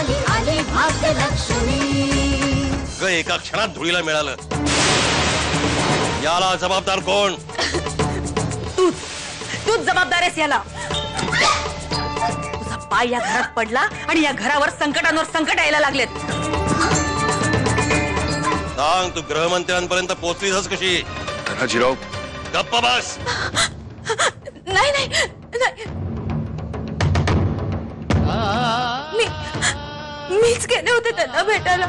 आली आली भाग्यलक्ष्मी। एका क्षणात धुळीला मिळालं। याला जबाबदार कोण? तूच जबाबदार आहेस याला। तुझा पाय या घरात पडला आणि या घरावर संकटांवर संकट यायला लागलेत। सांग, तू गृहमंत्र्यांपर्यंत पोहोचलीस कशी? तानाजीराव, गप्प बस। नाही नाही मीच गेले होते त्यांना भेटायला।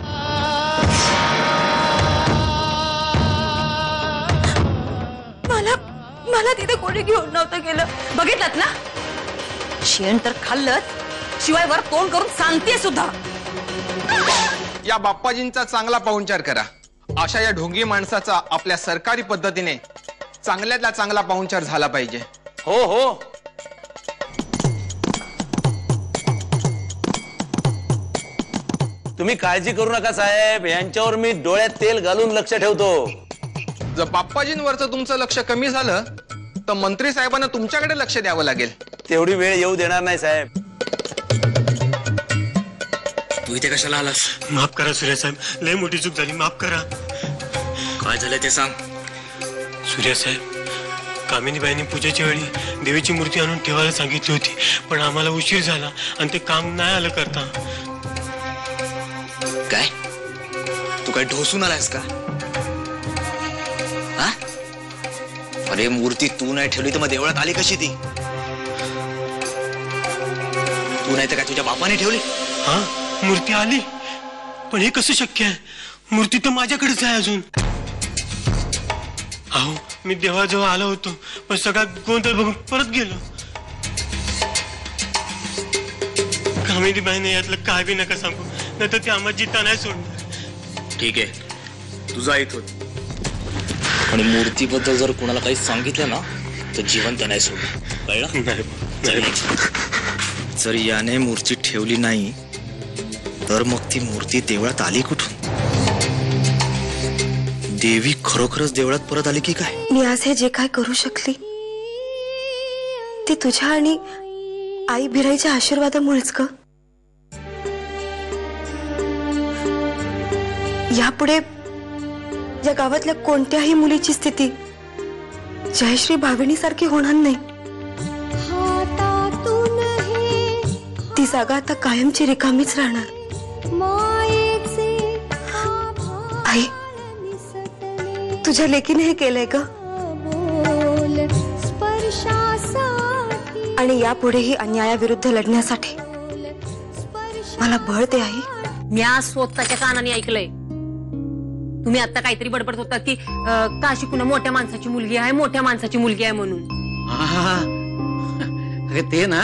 मला तिथे कोणी घेऊन नव्हतं गेलं। बघितलं ना, शेण तर खाल्लंच, शिवाय वर तोंड करून सांगते सुद्धा। या बाप्पाजींचा चांगला पाहुणचार करा। अशा या ढोंगी माणसाचा आपल्या सरकारी पद्धतीने चांगल्यातला चांगला पाहुणचार झाला पाहिजे। हो हो, तुम्ही काळजी करू नका साहेब, यांच्यावर मी डोळ्यात तेल घालून लक्ष ठेवतो। जर बाप्पाजींवरचं तुमचं लक्ष कमी झालं तर मंत्री साहेबांना तुमच्याकडे लक्ष द्यावं लागेल। तेवढी वेळ येऊ देणार नाही साहेब। तू इथे कशाला आलास? माफ करा सूर्या साहेब, लय मोठी चूक झाली, माफ करा। काय झालं ते सांग। सूर्या साहेब, कामिनीबाईंनी पूजेच्या वेळी देवीची मूर्ती आणून ठेवायला सांगितली होती, पण आम्हाला उशीर झाला आणि ते काम नाही आलं करता। काय तू काय ढोसून आलायस का? हा? अरे मूर्ती तू नाही ठेवली तर मग देवळात आली कशी ती? तू नाही तर काय तुझ्या बापाने ठेवली? हा, मूर्ती आली, पण हे कसं शक्य आहे? मूर्ती तर माझ्याकडेच आहे अजून। अहो, मी देवाजवळ आलो होतो, पण सगळा गोंधळ बघून परत गेलो। कामिनीबाईने यातलं काय बी नका सांगू, नाहीतर ती आम्हाला जिता नाही सोडणार। ठीक आहे, तुझा इथून, पण मूर्तीबद्दल जर कोणाला काही सांगितलं ना तर जिवंत नाही सोडणार, कळलं? नाही। जर याने मूर्ती ठेवली नाही तर मग ती मूर्ती देवळात आली कुठून? देवी खरोखरच देवळात परत आली की काय? मी आज हे जे काय करू शकली ते तुझ्या आणि आई बिराईच्या आशीर्वादामुळेच ग। यापुढे या गावातल्या कोणत्याही मुलीची स्थिती जयश्री भाविनी सारखी होणार नाही। ती जागा आता कायमची रिकामीच राहणार। आई, तुझ्या लेकीने हे केलंय ग, आणि यापुढेही अन्यायाविरुद्ध लढण्यासाठी मला बळ दे आई। मी आज स्वतःच्या कानाने ऐकलंय, तुम्ही आता काहीतरी बडबडत होता की काशी कुणा मोठ्या माणसाची मुलगी आहे, मोठ्या माणसाची मुलगी आहे म्हणून। अरे ते ना,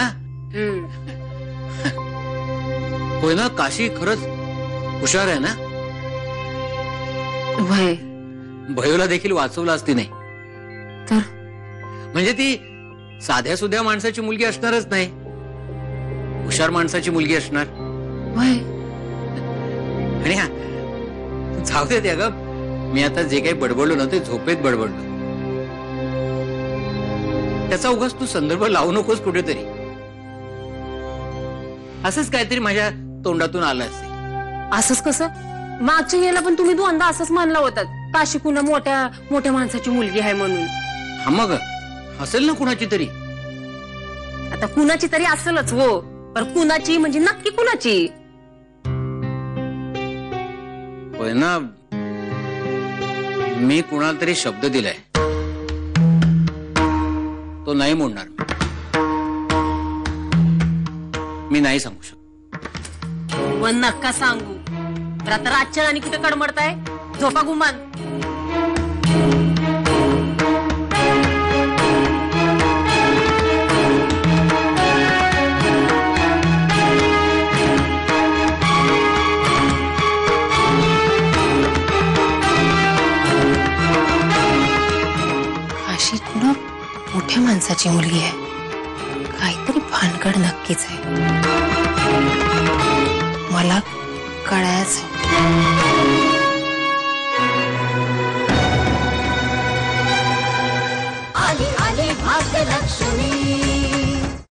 होय ना, काशी खरंच हुशार आहे ना। वय भयोला देखील वाचवलं असती नाही तर, म्हणजे ती साध्या सुध्या माणसाची मुलगी असणारच नाही, हुशार माणसाची मुलगी असणार। वय आणि हा जाऊ देत ग, मी आता जे काही बडबडलो ना ते झोपेत बडबडलो। त्याचा उगाच तू संदर्भ लावू नकोस कुठेतरी, असंच काहीतरी माझ्या तोंडातून आलं असेल। असंच कसं? मागच्या याला पण तुम्ही दोनदा असंच मानला होता, काशी कुणा मोठ्या मोठ्या माणसाची मुलगी आहे म्हणून। हा मग असेल ना कुणाची तरी, आता कुणाची तरी असेलच हो, पण कुणाची म्हणजे नक्की कुणाची? होय ना, मी कुणाला तरी शब्द दिलाय, तो नाही मोडणार। मी नाही सांगू शकत। व नका सांगू, तर आता रातच्या आणि कुठे कडमडताय? झोपा गुमान। काशी कुणा मोठ्या माणसाची मुलगी आहे, काहीतरी भानगड नक्कीच आहे, मला कळायचं।